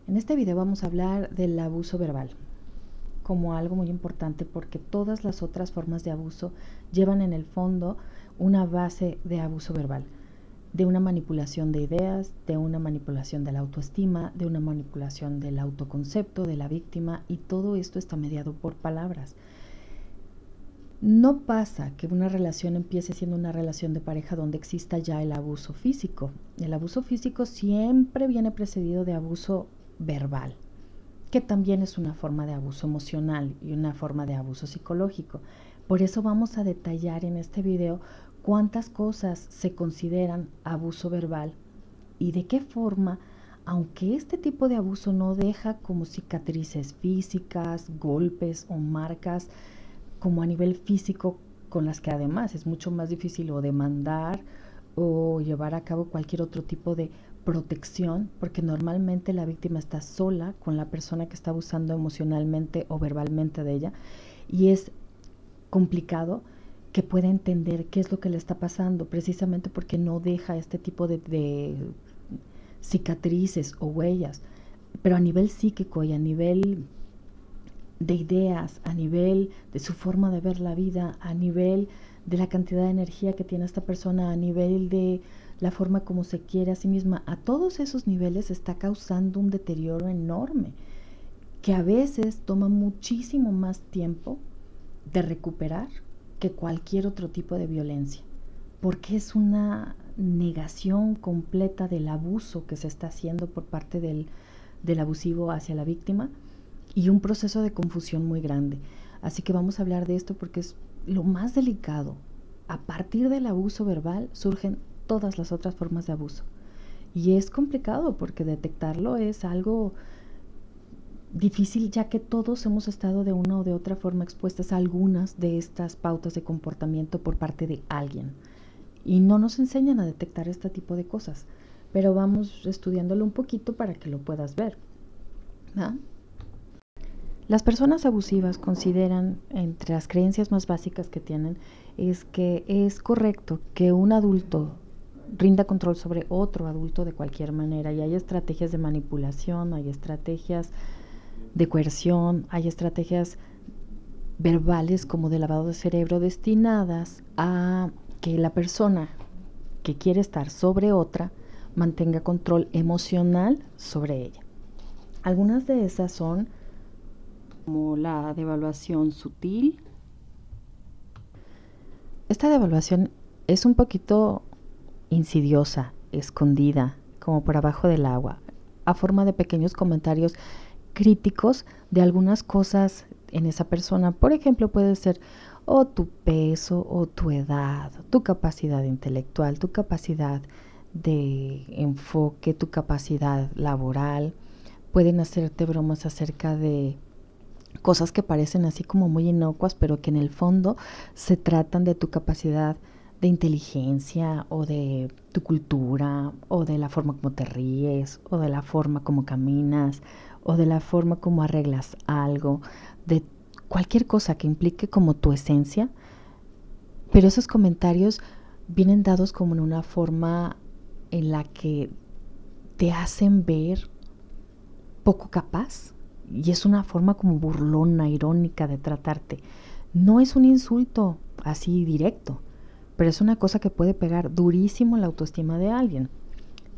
En este video vamos a hablar del abuso verbal como algo muy importante porque todas las otras formas de abuso llevan en el fondo una base de abuso verbal, de una manipulación de ideas, de una manipulación de la autoestima, de una manipulación del autoconcepto de la víctima, y todo esto está mediado por palabras. No pasa que una relación empiece siendo una relación de pareja donde exista ya el abuso físico. El abuso físico siempre viene precedido de abuso verbal, que también es una forma de abuso emocional y una forma de abuso psicológico. Por eso vamos a detallar en este video cuántas cosas se consideran abuso verbal y de qué forma, aunque este tipo de abuso no deja como cicatrices físicas, golpes o marcas como a nivel físico, con las que además es mucho más difícil o demandar o llevar a cabo cualquier otro tipo de protección, porque normalmente la víctima está sola con la persona que está abusando emocionalmente o verbalmente de ella, y es complicado que pueda entender qué es lo que le está pasando, precisamente porque no deja este tipo de cicatrices o huellas. Pero a nivel psíquico y a nivel de ideas, a nivel de su forma de ver la vida, a nivel de la cantidad de energía que tiene esta persona, a nivel de la forma como se quiere a sí misma, a todos esos niveles está causando un deterioro enorme que a veces toma muchísimo más tiempo de recuperar que cualquier otro tipo de violencia, porque es una negación completa del abuso que se está haciendo por parte del abusivo hacia la víctima, y un proceso de confusión muy grande. Así que vamos a hablar de esto porque es lo más delicado. A partir del abuso verbal surgen todas las otras formas de abuso. Y es complicado porque detectarlo es algo difícil, ya que todos hemos estado de una o de otra forma expuestas a algunas de estas pautas de comportamiento por parte de alguien. Y no nos enseñan a detectar este tipo de cosas. Pero vamos estudiándolo un poquito para que lo puedas ver, ¿ah? Las personas abusivas consideran, entre las creencias más básicas que tienen, es que es correcto que un adulto rinda control sobre otro adulto de cualquier manera, y hay estrategias de manipulación, hay estrategias de coerción, hay estrategias verbales como de lavado de cerebro destinadas a que la persona que quiere estar sobre otra mantenga control emocional sobre ella. Algunas de esas son como la devaluación sutil. Esta devaluación es un poquito insidiosa, escondida, como por abajo del agua, a forma de pequeños comentarios críticos de algunas cosas en esa persona. Por ejemplo, puede ser o tu peso, o tu edad, tu capacidad intelectual, tu capacidad de enfoque, tu capacidad laboral. Pueden hacerte bromas acerca de cosas que parecen así como muy inocuas, pero que en el fondo se tratan de tu capacidad de inteligencia, o de tu cultura, o de la forma como te ríes, o de la forma como caminas, o de la forma como arreglas algo, de cualquier cosa que implique como tu esencia. Pero esos comentarios vienen dados como en una forma en la que te hacen ver poco capaz, y es una forma como burlona, irónica de tratarte. No es un insulto así directo, pero es una cosa que puede pegar durísimo la autoestima de alguien.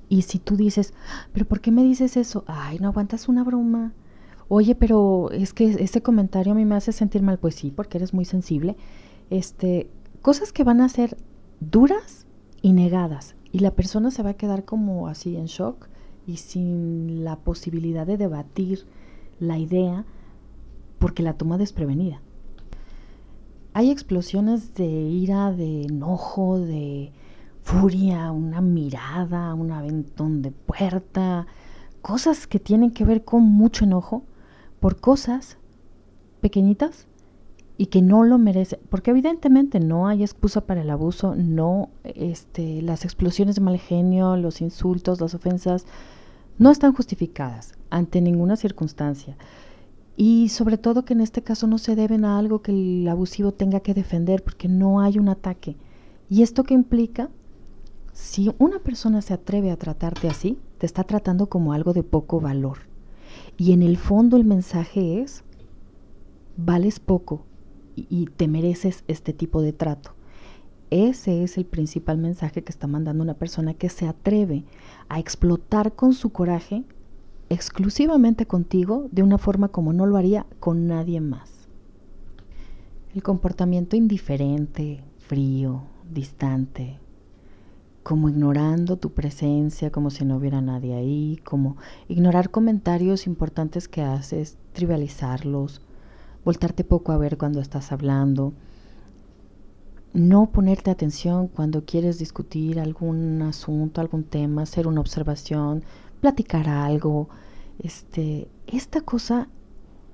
Y si tú dices, pero ¿por qué me dices eso? Ay, ¿no aguantas una broma? Oye, pero es que ese comentario a mí me hace sentir mal. Pues sí, porque eres muy sensible. Cosas que van a ser duras y negadas, y la persona se va a quedar como así en shock y sin la posibilidad de debatir la idea, porque la toma desprevenida. Hay explosiones de ira, de enojo, de furia, una mirada, un aventón de puerta, cosas que tienen que ver con mucho enojo por cosas pequeñitas y que no lo merecen, porque evidentemente no hay excusa para el abuso. No, las explosiones de mal genio, los insultos, las ofensas no están justificadas ante ninguna circunstancia, y sobre todo que en este caso no se deben a algo que el abusivo tenga que defender, porque no hay un ataque. ¿Y esto qué implica? Si una persona se atreve a tratarte así, te está tratando como algo de poco valor. Y en el fondo el mensaje es, vales poco y te mereces este tipo de trato. Ese es el principal mensaje que está mandando una persona que se atreve a explotar con su coraje exclusivamente contigo de una forma como no lo haría con nadie más. El comportamiento indiferente, frío, distante, como ignorando tu presencia, como si no hubiera nadie ahí, como ignorar comentarios importantes que haces, trivializarlos, voltarte poco a ver cuando estás hablando, no ponerte atención cuando quieres discutir algún asunto, algún tema, hacer una observación, platicar algo. Esta cosa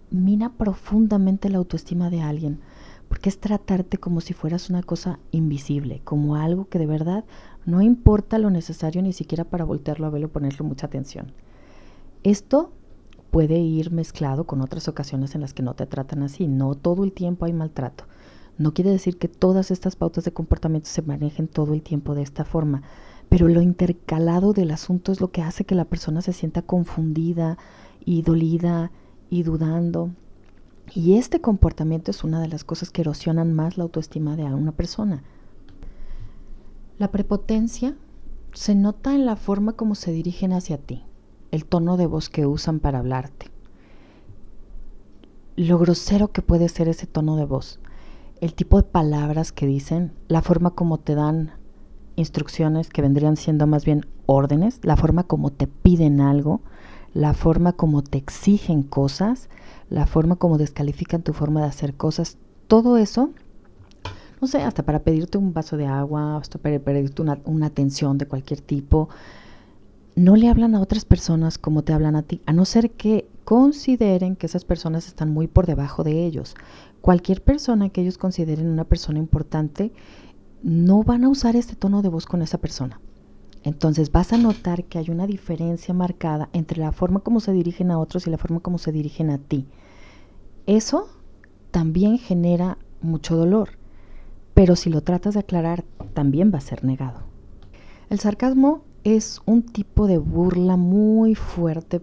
mina profundamente la autoestima de alguien, porque es tratarte como si fueras una cosa invisible, como algo que de verdad no importa lo necesario ni siquiera para voltearlo a verlo o ponerle mucha atención. Esto puede ir mezclado con otras ocasiones en las que no te tratan así. No todo el tiempo hay maltrato. No quiere decir que todas estas pautas de comportamiento se manejen todo el tiempo de esta forma, pero lo intercalado del asunto es lo que hace que la persona se sienta confundida y dolida y dudando. Y este comportamiento es una de las cosas que erosionan más la autoestima de una persona. La prepotencia se nota en la forma como se dirigen hacia ti, el tono de voz que usan para hablarte, lo grosero que puede ser ese tono de voz, el tipo de palabras que dicen, la forma como te dan instrucciones que vendrían siendo más bien órdenes, la forma como te piden algo, la forma como te exigen cosas, la forma como descalifican tu forma de hacer cosas, todo eso, no sé, hasta para pedirte un vaso de agua, hasta para pedirte una atención de cualquier tipo, no le hablan a otras personas como te hablan a ti, a no ser que consideren que esas personas están muy por debajo de ellos. Cualquier persona que ellos consideren una persona importante, no van a usar este tono de voz con esa persona. Entonces vas a notar que hay una diferencia marcada entre la forma como se dirigen a otros y la forma como se dirigen a ti. Eso también genera mucho dolor, pero si lo tratas de aclarar, también va a ser negado. El sarcasmo es un tipo de burla muy fuerte,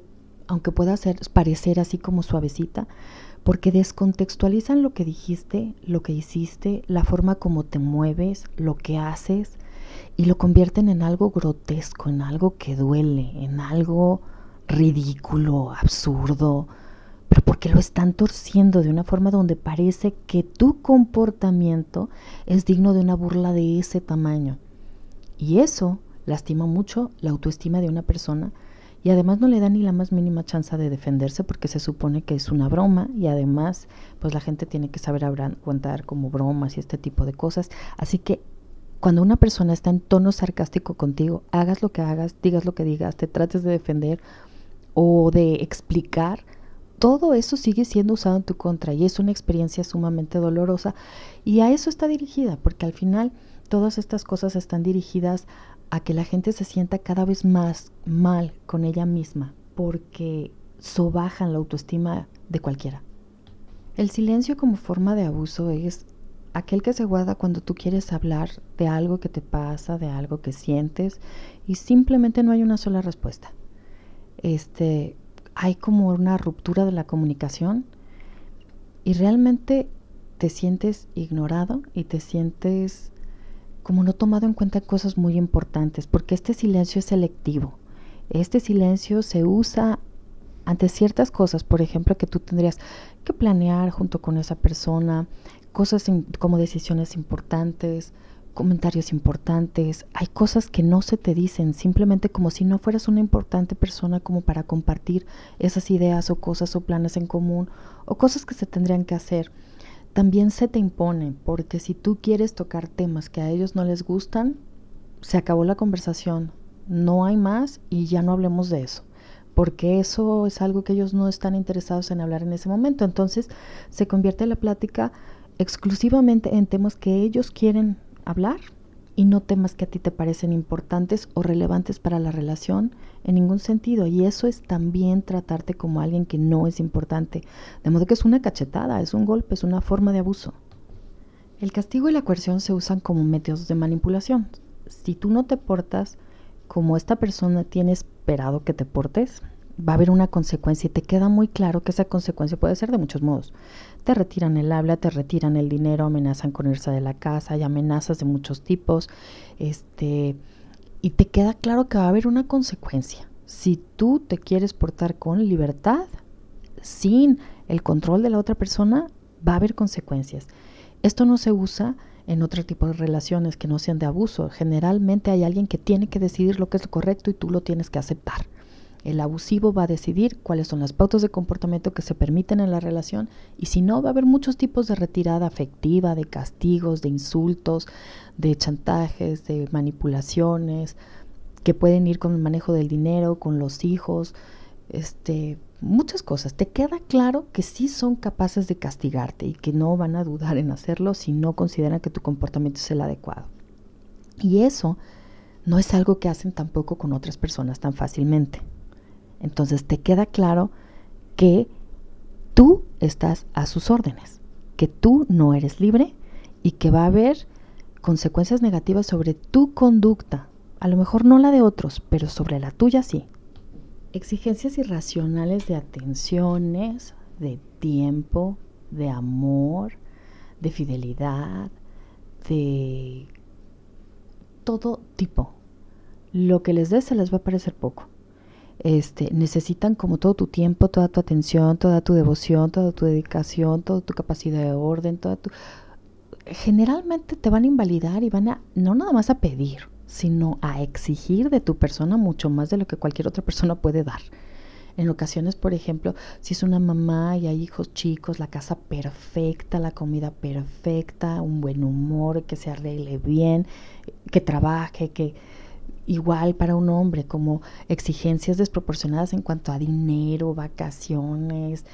aunque pueda parecer así como suavecita, porque descontextualizan lo que dijiste, lo que hiciste, la forma como te mueves, lo que haces, y lo convierten en algo grotesco, en algo que duele, en algo ridículo, absurdo, pero porque lo están torciendo de una forma donde parece que tu comportamiento es digno de una burla de ese tamaño. Y eso lastima mucho la autoestima de una persona y además no le da ni la más mínima chance de defenderse porque se supone que es una broma y además pues la gente tiene que saber aguantar como bromas y este tipo de cosas. Así que cuando una persona está en tono sarcástico contigo, hagas lo que hagas, digas lo que digas, te trates de defender o de explicar, todo eso sigue siendo usado en tu contra y es una experiencia sumamente dolorosa y a eso está dirigida, porque al final todas estas cosas están dirigidas a que la gente se sienta cada vez más mal con ella misma, porque sobajan la autoestima de cualquiera. El silencio como forma de abuso es aquel que se guarda cuando tú quieres hablar de algo que te pasa, de algo que sientes y simplemente no hay una sola respuesta. Hay como una ruptura de la comunicación y realmente te sientes ignorado y te sientes como no tomado en cuenta cosas muy importantes, porque este silencio es selectivo. Este silencio se usa ante ciertas cosas, por ejemplo, que tú tendrías que planear junto con esa persona, cosas como decisiones importantes, comentarios importantes. Hay cosas que no se te dicen, simplemente como si no fueras una importante persona como para compartir esas ideas o cosas o planes en común o cosas que se tendrían que hacer. También se te impone, porque si tú quieres tocar temas que a ellos no les gustan, se acabó la conversación, no hay más y ya no hablemos de eso, porque eso es algo que ellos no están interesados en hablar en ese momento. Entonces se convierte la plática exclusivamente en temas que ellos quieren hablar y no temas que a ti te parecen importantes o relevantes para la relación en ningún sentido. Y eso es también tratarte como alguien que no es importante. De modo que es una cachetada, es un golpe, es una forma de abuso. El castigo y la coerción se usan como métodos de manipulación. Si tú no te portas como esta persona tiene esperado que te portes, va a haber una consecuencia y te queda muy claro que esa consecuencia puede ser de muchos modos. Te retiran el habla, te retiran el dinero, amenazan con irse de la casa, hay amenazas de muchos tipos, y te queda claro que va a haber una consecuencia. Si tú te quieres portar con libertad, sin el control de la otra persona, va a haber consecuencias. Esto no se usa en otro tipo de relaciones que no sean de abuso. Generalmente hay alguien que tiene que decidir lo que es lo correcto y tú lo tienes que aceptar. El abusivo va a decidir cuáles son las pautas de comportamiento que se permiten en la relación, y si no, va a haber muchos tipos de retirada afectiva, de castigos, de insultos, de chantajes, de manipulaciones, que pueden ir con el manejo del dinero, con los hijos, muchas cosas. Te queda claro que sí son capaces de castigarte y que no van a dudar en hacerlo si no consideran que tu comportamiento es el adecuado. Y eso no es algo que hacen tampoco con otras personas tan fácilmente. Entonces te queda claro que tú estás a sus órdenes, que tú no eres libre y que va a haber consecuencias negativas sobre tu conducta. A lo mejor no la de otros, pero sobre la tuya sí. Exigencias irracionales de atenciones, de tiempo, de amor, de fidelidad, de todo tipo. Lo que les des se les va a parecer poco. Necesitan como todo tu tiempo, toda tu atención, toda tu devoción, toda tu dedicación, toda tu capacidad de orden, generalmente te van a invalidar y van a, no nada más a pedir, sino a exigir de tu persona mucho más de lo que cualquier otra persona puede dar. En ocasiones, por ejemplo, si es una mamá y hay hijos chicos, la casa perfecta, la comida perfecta, un buen humor, que se arregle bien, que trabaje, que igual para un hombre, como exigencias desproporcionadas en cuanto a dinero, vacaciones,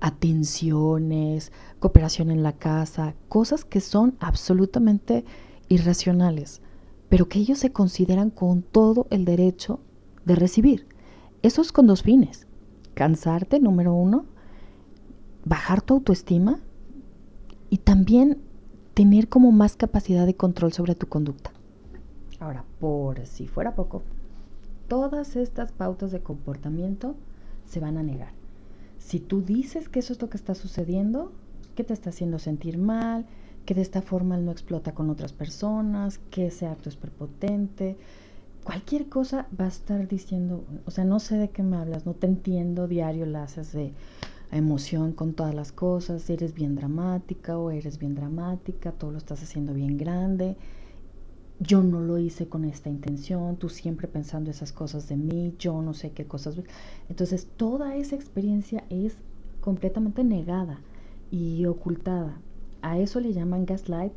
atenciones, cooperación en la casa, cosas que son absolutamente irracionales, pero que ellos se consideran con todo el derecho de recibir. Eso es con dos fines: cansarte, número uno, bajar tu autoestima y también tener como más capacidad de control sobre tu conducta. Ahora, por si fuera poco, todas estas pautas de comportamiento se van a negar. Si tú dices que eso es lo que está sucediendo, que te está haciendo sentir mal, que de esta forma él no explota con otras personas, que ese acto es prepotente, cualquier cosa va a estar diciendo, o sea, no sé de qué me hablas, no te entiendo, diario la haces de emoción con todas las cosas, eres bien dramática o eres bien dramática, todo lo estás haciendo bien grande. Yo no lo hice con esta intención, tú siempre pensando esas cosas de mí, yo no sé qué cosas. Entonces toda esa experiencia es completamente negada y ocultada. A eso le llaman gaslight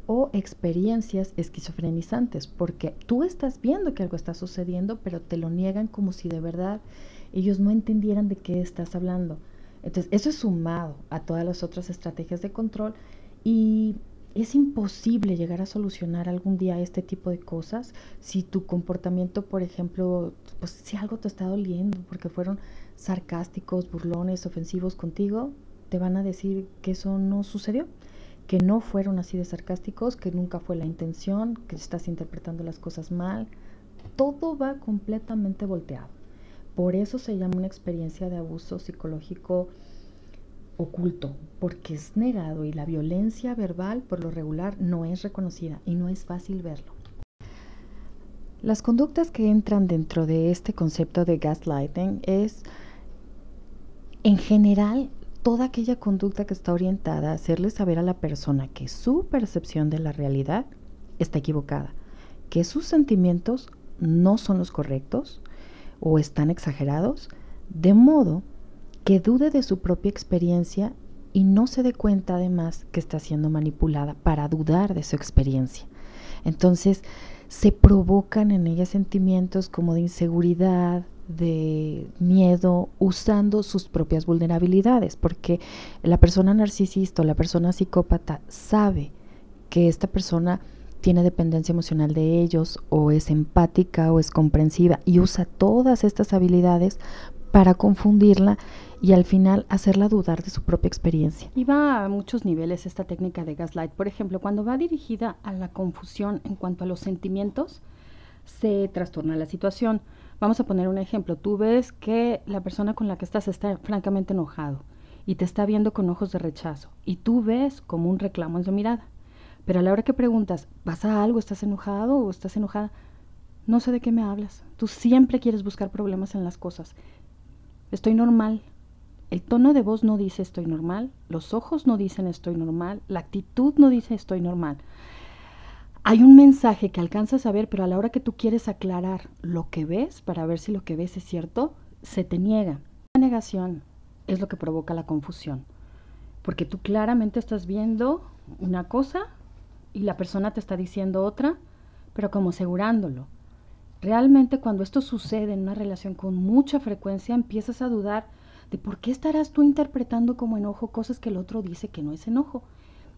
o experiencias esquizofrenizantes, porque tú estás viendo que algo está sucediendo, pero te lo niegan como si de verdad ellos no entendieran de qué estás hablando. Entonces eso es sumado a todas las otras estrategias de control, y es imposible llegar a solucionar algún día este tipo de cosas si tu comportamiento, por ejemplo, pues si algo te está doliendo porque fueron sarcásticos, burlones, ofensivos contigo, te van a decir que eso no sucedió, que no fueron así de sarcásticos, que nunca fue la intención, que estás interpretando las cosas mal. Todo va completamente volteado. Por eso se llama una experiencia de abuso psicológico oculto, porque es negado, y la violencia verbal por lo regular no es reconocida y no es fácil verlo. Las conductas que entran dentro de este concepto de gaslighting es, en general, toda aquella conducta que está orientada a hacerle saber a la persona que su percepción de la realidad está equivocada, que sus sentimientos no son los correctos o están exagerados, de modo que dude de su propia experiencia y no se dé cuenta además que está siendo manipulada para dudar de su experiencia. Entonces se provocan en ella sentimientos como de inseguridad, de miedo, usando sus propias vulnerabilidades, porque la persona narcisista o la persona psicópata sabe que esta persona tiene dependencia emocional de ellos, o es empática o es comprensiva, y usa todas estas habilidades para confundirla y al final hacerla dudar de su propia experiencia. Y va a muchos niveles esta técnica de gaslight. Por ejemplo, cuando va dirigida a la confusión en cuanto a los sentimientos, se trastorna la situación. Vamos a poner un ejemplo. Tú ves que la persona con la que estás está francamente enojado y te está viendo con ojos de rechazo y tú ves como un reclamo en su mirada. Pero a la hora que preguntas, ¿pasa algo? ¿Estás enojado o estás enojada? No sé de qué me hablas. Tú siempre quieres buscar problemas en las cosas. Estoy normal. El tono de voz no dice estoy normal, los ojos no dicen estoy normal, la actitud no dice estoy normal. Hay un mensaje que alcanzas a ver, pero a la hora que tú quieres aclarar lo que ves, para ver si lo que ves es cierto, se te niega. La negación es lo que provoca la confusión, porque tú claramente estás viendo una cosa y la persona te está diciendo otra, pero como asegurándolo. Realmente cuando esto sucede en una relación con mucha frecuencia, empiezas a dudar de por qué estarás tú interpretando como enojo cosas que el otro dice que no es enojo.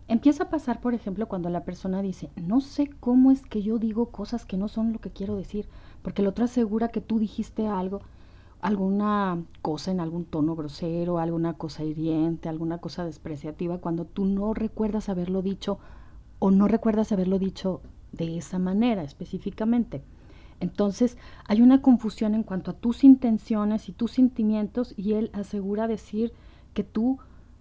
Empieza a pasar, por ejemplo, cuando la persona dice, no sé cómo es que yo digo cosas que no son lo que quiero decir, porque el otro asegura que tú dijiste algo, alguna cosa en algún tono grosero, alguna cosa hiriente, alguna cosa despreciativa, cuando tú no recuerdas haberlo dicho o no recuerdas haberlo dicho de esa manera específicamente. Entonces hay una confusión en cuanto a tus intenciones y tus sentimientos y él asegura decir que tú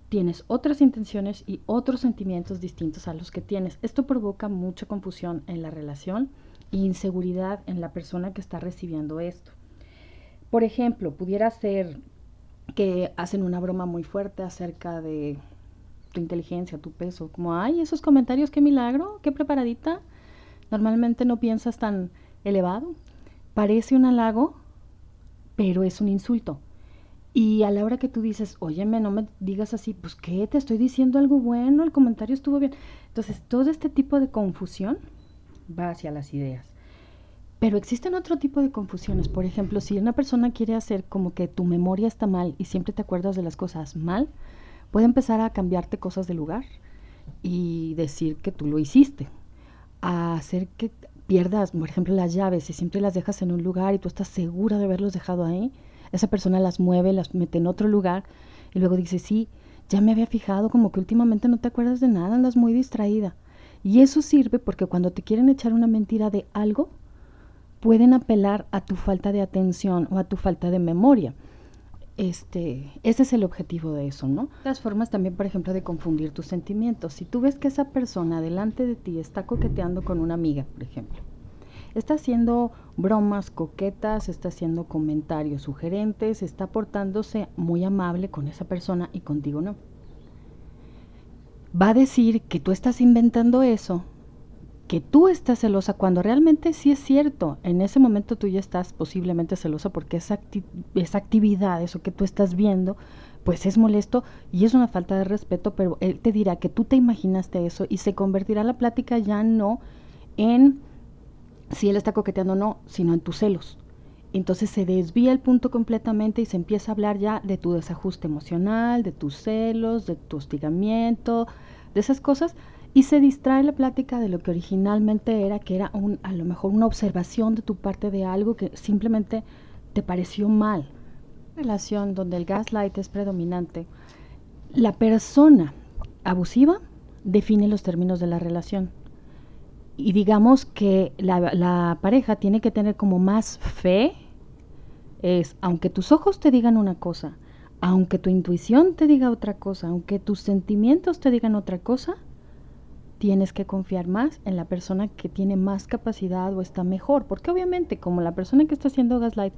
tienes otras intenciones y otros sentimientos distintos a los que tienes. Esto provoca mucha confusión en la relación e inseguridad en la persona que está recibiendo esto. Por ejemplo, pudiera ser que hacen una broma muy fuerte acerca de tu inteligencia, tu peso, como, ay, esos comentarios, qué milagro, qué preparadita. Normalmente no piensas tan elevado. Parece un halago, pero es un insulto. Y a la hora que tú dices, óyeme, no me digas así, pues qué, te estoy diciendo algo bueno, el comentario estuvo bien. Entonces, todo este tipo de confusión va hacia las ideas. Pero existen otro tipo de confusiones. Por ejemplo, si una persona quiere hacer como que tu memoria está mal y siempre te acuerdas de las cosas mal, puede empezar a cambiarte cosas de lugar y decir que tú lo hiciste. A hacer que pierdas, por ejemplo, las llaves, si siempre las dejas en un lugar y tú estás segura de haberlos dejado ahí, esa persona las mueve, las mete en otro lugar y luego dice, sí, ya me había fijado, como que últimamente no te acuerdas de nada, andas muy distraída. Y eso sirve porque cuando te quieren echar una mentira de algo, pueden apelar a tu falta de atención o a tu falta de memoria. Ese es el objetivo de eso, ¿no? Las formas también, por ejemplo, de confundir tus sentimientos. Si tú ves que esa persona delante de ti está coqueteando con una amiga, por ejemplo, está haciendo bromas coquetas, está haciendo comentarios sugerentes, está portándose muy amable con esa persona y contigo no. Va a decir que tú estás inventando eso, que tú estás celosa, cuando realmente sí es cierto. En ese momento tú ya estás posiblemente celosa porque esa actividad, eso que tú estás viendo, pues es molesto y es una falta de respeto, pero él te dirá que tú te imaginaste eso y se convertirá la plática ya no en si él está coqueteando o no, sino en tus celos. Entonces se desvía el punto completamente y se empieza a hablar ya de tu desajuste emocional, de tus celos, de tu hostigamiento, de esas cosas, y se distrae la plática de lo que originalmente era, que era a lo mejor una observación de tu parte de algo que simplemente te pareció mal. Relación donde el gaslight es predominante, la persona abusiva define los términos de la relación. Y digamos que la pareja tiene que tener como más fe, aunque tus ojos te digan una cosa, aunque tu intuición te diga otra cosa, aunque tus sentimientos te digan otra cosa, tienes que confiar más en la persona que tiene más capacidad o está mejor, porque obviamente como la persona que está haciendo gaslight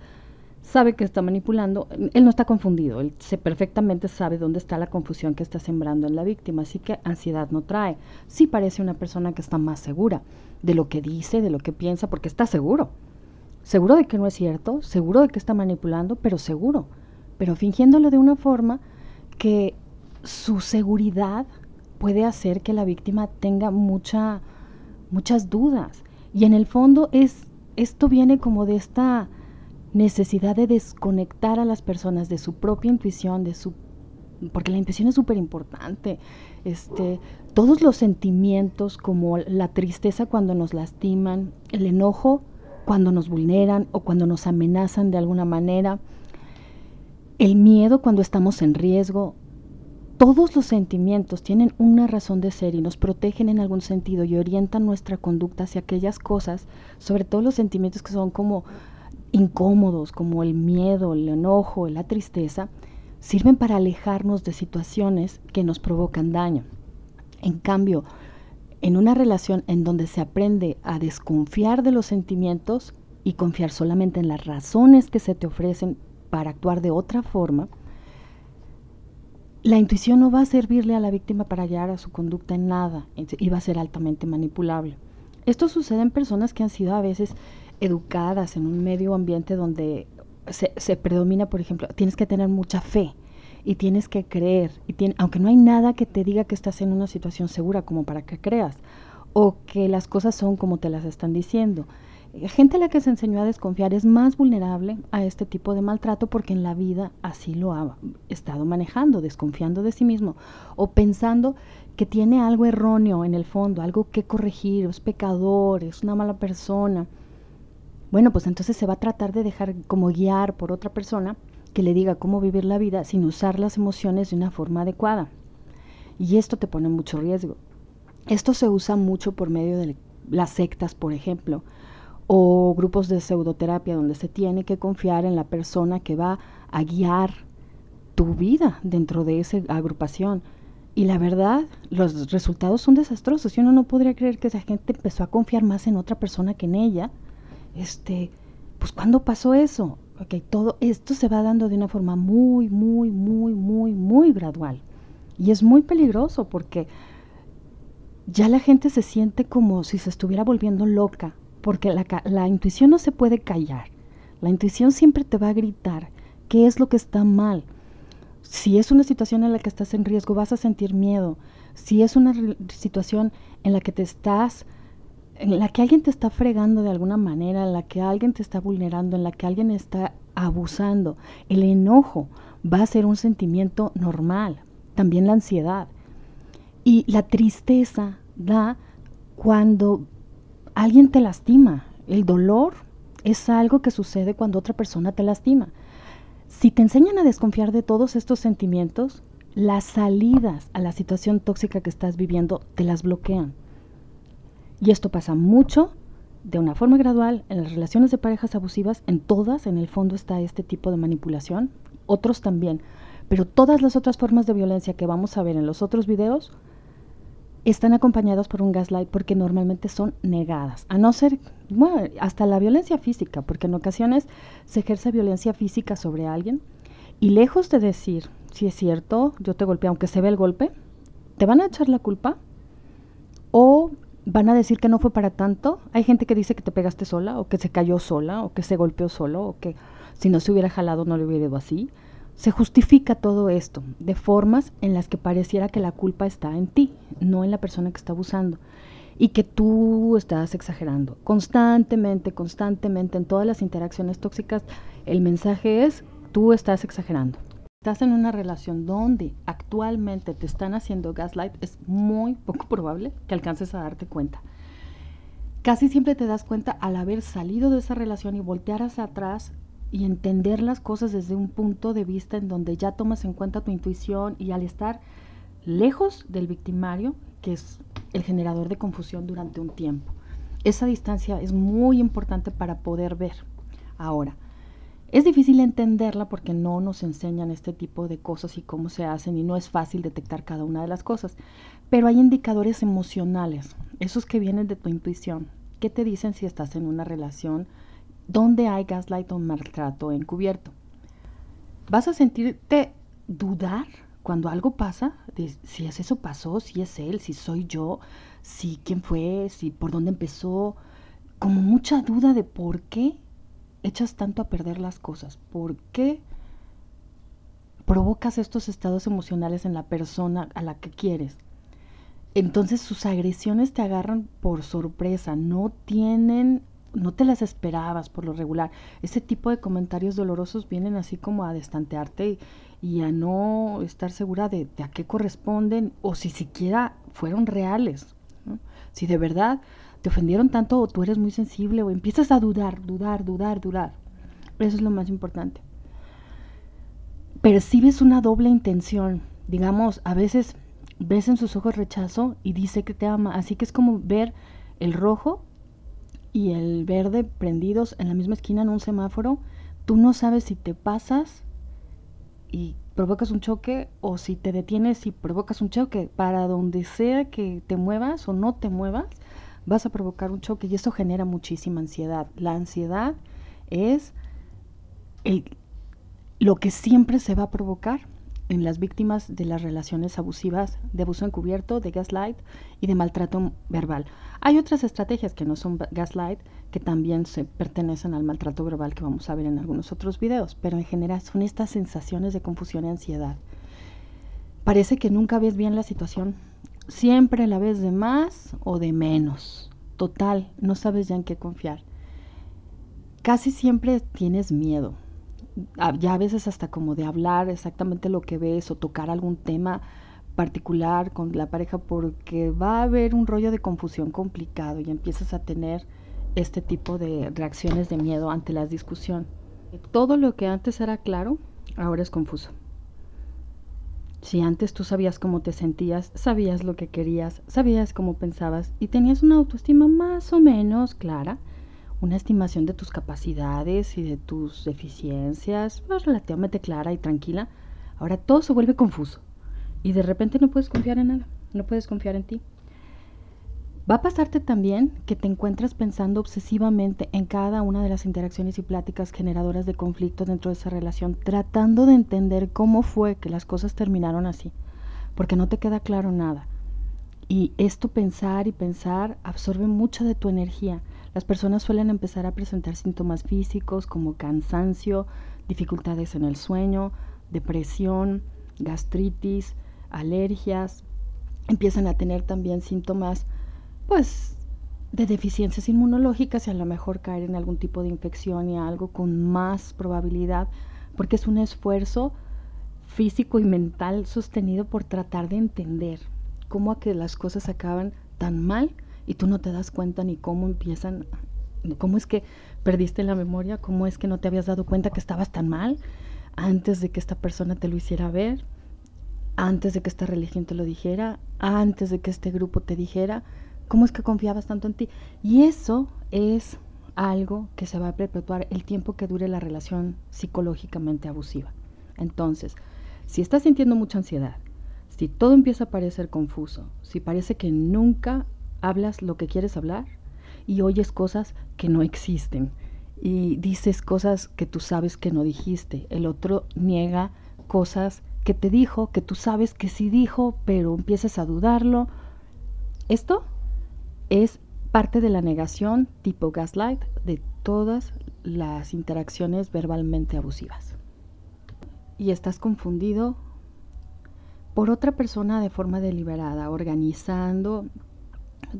sabe que está manipulando, él no está confundido, él perfectamente sabe dónde está la confusión que está sembrando en la víctima, así que ansiedad no trae. Sí parece una persona que está más segura de lo que dice, de lo que piensa, porque está seguro de que no es cierto, seguro de que está manipulando, pero seguro, pero fingiéndolo de una forma que su seguridad puede hacer que la víctima tenga muchas dudas. Y en el fondo esto viene como de esta necesidad de desconectar a las personas de su propia intuición, porque la intuición es súper importante. Todos los sentimientos, como la tristeza cuando nos lastiman, el enojo cuando nos vulneran o cuando nos amenazan de alguna manera, el miedo cuando estamos en riesgo, todos los sentimientos tienen una razón de ser y nos protegen en algún sentido y orientan nuestra conducta hacia aquellas cosas, sobre todo los sentimientos que son como incómodos como el miedo, el enojo, la tristeza, sirven para alejarnos de situaciones que nos provocan daño. En cambio, en una relación en donde se aprende a desconfiar de los sentimientos y confiar solamente en las razones que se te ofrecen para actuar de otra forma, la intuición no va a servirle a la víctima para guiar a su conducta en nada y va a ser altamente manipulable. Esto sucede en personas que han sido a veces educadas en un medio ambiente donde se predomina, por ejemplo, tienes que tener mucha fe y tienes que creer, aunque no hay nada que te diga que estás en una situación segura como para que creas, o que las cosas son como te las están diciendo. Gente a la que se enseñó a desconfiar es más vulnerable a este tipo de maltrato porque en la vida así lo ha estado manejando, desconfiando de sí mismo o pensando que tiene algo erróneo en el fondo, algo que corregir, es pecador, es una mala persona. Bueno, pues entonces se va a tratar de dejar como guiar por otra persona que le diga cómo vivir la vida sin usar las emociones de una forma adecuada. Y esto te pone en mucho riesgo. Esto se usa mucho por medio de las sectas, por ejemplo, o grupos de pseudoterapia donde se tiene que confiar en la persona que va a guiar tu vida dentro de esa agrupación. Y la verdad, los resultados son desastrosos. Y uno no podría creer que esa gente empezó a confiar más en otra persona que en ella. Pues ¿cuándo pasó eso? Okay, todo esto se va dando de una forma muy gradual. Y es muy peligroso porque ya la gente se siente como si se estuviera volviendo loca, porque la intuición no se puede callar. La intuición siempre te va a gritar qué es lo que está mal. Si es una situación en la que estás en riesgo, vas a sentir miedo. Si es una situación en la que en la que alguien te está fregando de alguna manera, en la que alguien te está vulnerando, en la que alguien está abusando, el enojo va a ser un sentimiento normal. También la ansiedad. Y la tristeza da cuando alguien te lastima. El dolor es algo que sucede cuando otra persona te lastima. Si te enseñan a desconfiar de todos estos sentimientos, las salidas a la situación tóxica que estás viviendo te las bloquean. Y esto pasa mucho, de una forma gradual, en las relaciones de parejas abusivas. En todas, en el fondo, está este tipo de manipulación. Otros también. Pero todas las otras formas de violencia que vamos a ver en los otros videos están acompañadas por un gaslight porque normalmente son negadas. A no ser, bueno, hasta la violencia física, porque en ocasiones se ejerce violencia física sobre alguien y lejos de decir, si es cierto, yo te golpeé, aunque se ve el golpe, te van a echar la culpa o van a decir que no fue para tanto. Hay gente que dice que te pegaste sola o que se cayó sola o que se golpeó solo o que si no se hubiera jalado no le hubiera ido así. Se justifica todo esto de formas en las que pareciera que la culpa está en ti, no en la persona que está abusando, y que tú estás exagerando. Constantemente en todas las interacciones tóxicas, el mensaje es, tú estás exagerando. Estás en una relación donde actualmente te están haciendo gaslight, es muy poco probable que alcances a darte cuenta. Casi siempre te das cuenta al haber salido de esa relación y voltear hacia atrás y entender las cosas desde un punto de vista en donde ya tomas en cuenta tu intuición y al estar lejos del victimario, que es el generador de confusión durante un tiempo. Esa distancia es muy importante para poder ver. Ahora, es difícil entenderla porque no nos enseñan este tipo de cosas y cómo se hacen y no es fácil detectar cada una de las cosas, pero hay indicadores emocionales, esos que vienen de tu intuición, que te dicen si estás en una relación donde hay gaslight o maltrato encubierto. Vas a sentirte dudar cuando algo pasa, de si es eso pasó, si es él, si soy yo, si quién fue, si por dónde empezó, como mucha duda de por qué echas tanto a perder las cosas, por qué provocas estos estados emocionales en la persona a la que quieres. Entonces sus agresiones te agarran por sorpresa, no te las esperabas por lo regular. Ese tipo de comentarios dolorosos vienen así como a destantearte y a no estar segura de a qué corresponden o si siquiera fueron reales, ¿no? Si de verdad te ofendieron tanto o tú eres muy sensible o empiezas a dudar. Eso es lo más importante. Percibes una doble intención. Digamos, a veces ves en sus ojos rechazo y dice que te ama. Así que es como ver el rojo y el verde prendidos en la misma esquina en un semáforo, tú no sabes si te pasas y provocas un choque o si te detienes y provocas un choque. Para donde sea que te muevas o no te muevas, vas a provocar un choque y eso genera muchísima ansiedad. La ansiedad es lo que siempre se va a provocar en las víctimas de las relaciones abusivas, de abuso encubierto, de gaslight y de maltrato verbal. Hay otras estrategias que no son gaslight, que también se pertenecen al maltrato verbal, que vamos a ver en algunos otros videos, pero en general son estas sensaciones de confusión y ansiedad. Parece que nunca ves bien la situación, siempre la ves de más o de menos. Total, no sabes ya en qué confiar. Casi siempre tienes miedo, ya a veces hasta como de hablar exactamente lo que ves o tocar algún tema particular con la pareja, porque va a haber un rollo de confusión complicado y empiezas a tener este tipo de reacciones de miedo ante la discusión. Todo lo que antes era claro, ahora es confuso. Si antes tú sabías cómo te sentías, sabías lo que querías, sabías cómo pensabas y tenías una autoestima más o menos clara, una estimación de tus capacidades y de tus deficiencias, pues relativamente clara y tranquila, ahora todo se vuelve confuso y de repente no puedes confiar en nada, no puedes confiar en ti. Va a pasarte también que te encuentras pensando obsesivamente en cada una de las interacciones y pláticas generadoras de conflicto dentro de esa relación, tratando de entender cómo fue que las cosas terminaron así, porque no te queda claro nada. Y esto pensar y pensar absorbe mucha de tu energía. Las personas suelen empezar a presentar síntomas físicos como cansancio, dificultades en el sueño, depresión, gastritis, alergias. Empiezan a tener también síntomas pues de deficiencias inmunológicas y a lo mejor caer en algún tipo de infección y algo con más probabilidad, porque es un esfuerzo físico y mental sostenido por tratar de entender cómo a que las cosas acaban tan mal y tú no te das cuenta ni cómo empiezan, cómo es que perdiste la memoria, cómo es que no te habías dado cuenta que estabas tan mal antes de que esta persona te lo hiciera ver, antes de que esta religión te lo dijera, antes de que este grupo te dijera. ¿Cómo es que confiabas tanto en ti? Y eso es algo que se va a perpetuar el tiempo que dure la relación psicológicamente abusiva. Entonces, si estás sintiendo mucha ansiedad, si todo empieza a parecer confuso, si parece que nunca hablas lo que quieres hablar y oyes cosas que no existen y dices cosas que tú sabes que no dijiste, el otro niega cosas que te dijo, que tú sabes que sí dijo, pero empiezas a dudarlo, esto es parte de la negación tipo gaslight de todas las interacciones verbalmente abusivas. Y estás confundido por otra persona de forma deliberada, organizando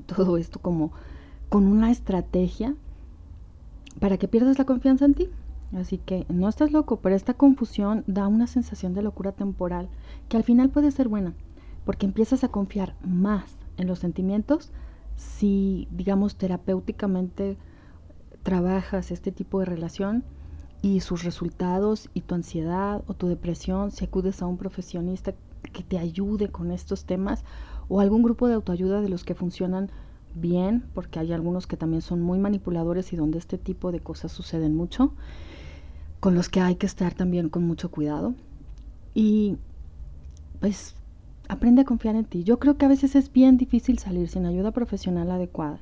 todo esto como con una estrategia para que pierdas la confianza en ti. Así que no estás loco, pero esta confusión da una sensación de locura temporal que al final puede ser buena, porque empiezas a confiar más en los sentimientos si, digamos, terapéuticamente trabajas este tipo de relación y sus resultados y tu ansiedad o tu depresión, si acudes a un profesionista que te ayude con estos temas o algún grupo de autoayuda de los que funcionan bien, porque hay algunos que también son muy manipuladores y donde este tipo de cosas suceden mucho, con los que hay que estar también con mucho cuidado. Y pues aprende a confiar en ti. Yo creo que a veces es bien difícil salir sin ayuda profesional adecuada,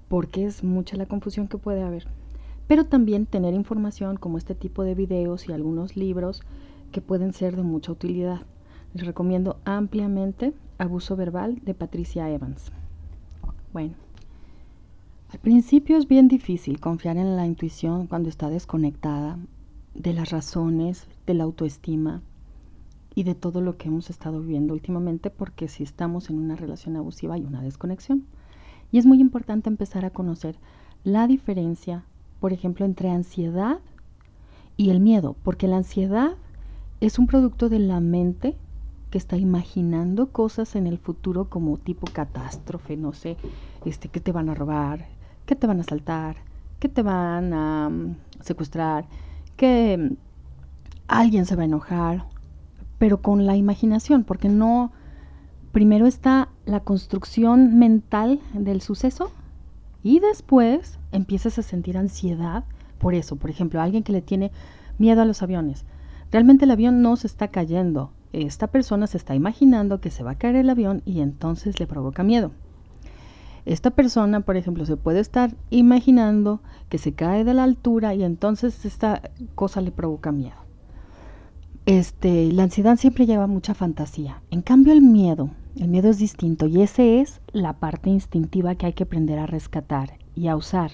porque es mucha la confusión que puede haber. Pero también tener información como este tipo de videos y algunos libros que pueden ser de mucha utilidad. Les recomiendo ampliamente Abuso Verbal de Patricia Evans. Bueno, al principio es bien difícil confiar en la intuición cuando está desconectada de las razones, de la autoestima y de todo lo que hemos estado viviendo últimamente, porque si estamos en una relación abusiva hay una desconexión. Y es muy importante empezar a conocer la diferencia, por ejemplo, entre ansiedad y el miedo, porque la ansiedad es un producto de la mente que está imaginando cosas en el futuro como tipo catástrofe, no sé, que te van a robar, que te van a asaltar, que te van a secuestrar, que alguien se va a enojar, pero con la imaginación, porque no, primero está la construcción mental del suceso Y después empiezas a sentir ansiedad por eso. Por ejemplo, alguien que le tiene miedo a los aviones. Realmente el avión no se está cayendo. Esta persona se está imaginando que se va a caer el avión y entonces le provoca miedo. Esta persona, por ejemplo, se puede estar imaginando que se cae de la altura y entonces esta cosa le provoca miedo. La ansiedad siempre lleva mucha fantasía. En cambio, el miedo es distinto y esa es la parte instintiva que hay que aprender a rescatar y a usar.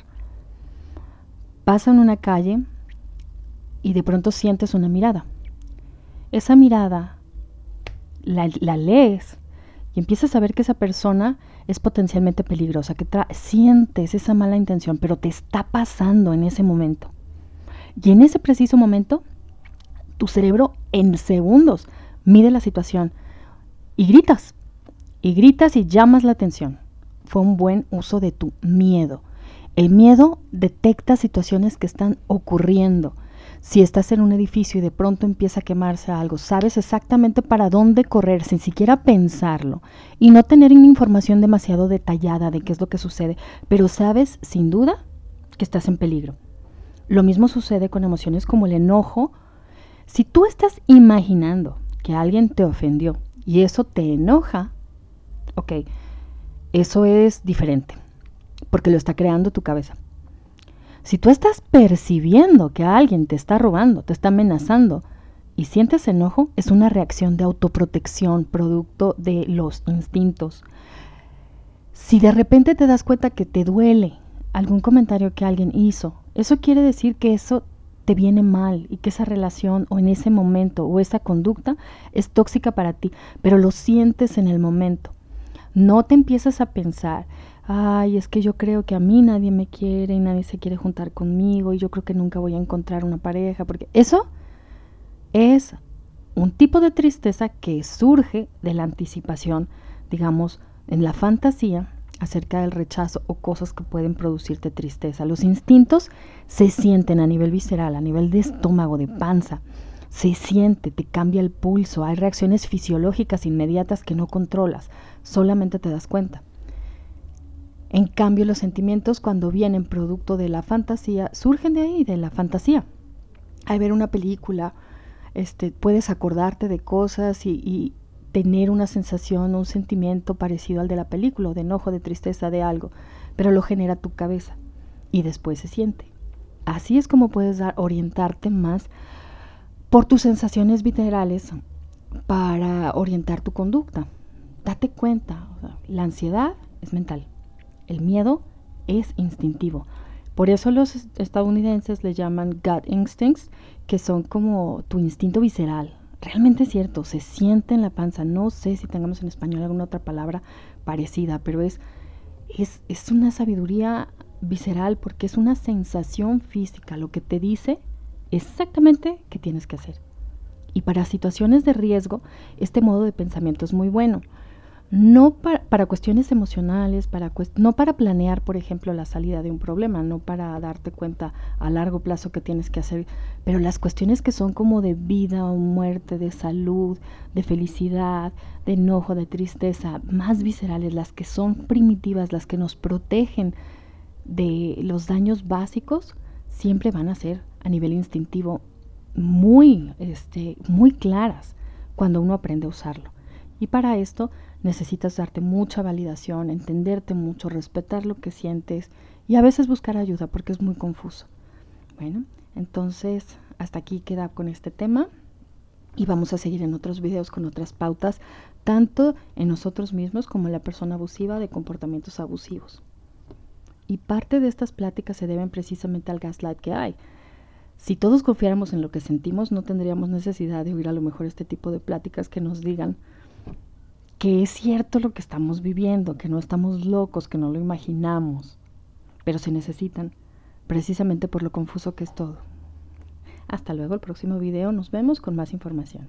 Pasa en una calle y de pronto sientes una mirada. Esa mirada la lees y empiezas a ver que esa persona es potencialmente peligrosa, que sientes esa mala intención, pero te está pasando en ese momento. Y en ese preciso momento, tu cerebro en segundos mide la situación y gritas y llamas la atención. Fue un buen uso de tu miedo. El miedo detecta situaciones que están ocurriendo. Si estás en un edificio y de pronto empieza a quemarse algo, sabes exactamente para dónde correr sin siquiera pensarlo y no tener una información demasiado detallada de qué es lo que sucede, pero sabes sin duda que estás en peligro. Lo mismo sucede con emociones como el enojo. Si tú estás imaginando que alguien te ofendió y eso te enoja, ok, eso es diferente, porque lo está creando tu cabeza. Si tú estás percibiendo que alguien te está robando, te está amenazando y sientes enojo, es una reacción de autoprotección, producto de los instintos. Si de repente te das cuenta que te duele algún comentario que alguien hizo, eso quiere decir que eso te viene mal y que esa relación o en ese momento o esa conducta es tóxica para ti, pero lo sientes en el momento. No te empiezas a pensar, ay, es que yo creo que a mí nadie me quiere y nadie se quiere juntar conmigo y yo creo que nunca voy a encontrar una pareja, porque eso es un tipo de tristeza que surge de la anticipación, digamos, en la fantasía acerca del rechazo o cosas que pueden producirte tristeza. Los instintos se sienten a nivel visceral, a nivel de estómago, de panza. Se siente, te cambia el pulso, hay reacciones fisiológicas inmediatas que no controlas, solamente te das cuenta. En cambio, los sentimientos cuando vienen producto de la fantasía, surgen de ahí, de la fantasía. Al ver una película, puedes acordarte de cosas y tener una sensación, un sentimiento parecido al de la película, de enojo, de tristeza, de algo, pero lo genera tu cabeza y después se siente. Así es como puedes orientarte más por tus sensaciones viscerales para orientar tu conducta. Date cuenta, la ansiedad es mental, el miedo es instintivo. Por eso los estadounidenses le llaman gut instincts, que son como tu instinto visceral. Realmente es cierto, se siente en la panza. No sé si tengamos en español alguna otra palabra parecida, pero es una sabiduría visceral porque es una sensación física, lo que te dice exactamente qué tienes que hacer. Y para situaciones de riesgo, este modo de pensamiento es muy bueno. No para cuestiones emocionales, no para planear, por ejemplo, la salida de un problema, no para darte cuenta a largo plazo qué tienes que hacer, pero las cuestiones que son como de vida o muerte, de salud, de felicidad, de enojo, de tristeza, más viscerales, las que son primitivas, las que nos protegen de los daños básicos, siempre van a ser a nivel instintivo muy claras cuando uno aprende a usarlo. Y para esto necesitas darte mucha validación, entenderte mucho, respetar lo que sientes y a veces buscar ayuda porque es muy confuso. Bueno, entonces hasta aquí queda con este tema y vamos a seguir en otros videos con otras pautas, tanto en nosotros mismos como en la persona abusiva de comportamientos abusivos. Y parte de estas pláticas se deben precisamente al gaslight que hay. Si todos confiáramos en lo que sentimos, no tendríamos necesidad de oír a lo mejor este tipo de pláticas que nos digan que es cierto lo que estamos viviendo, que no estamos locos, que no lo imaginamos, pero se necesitan precisamente por lo confuso que es todo. Hasta luego, el próximo video nos vemos con más información.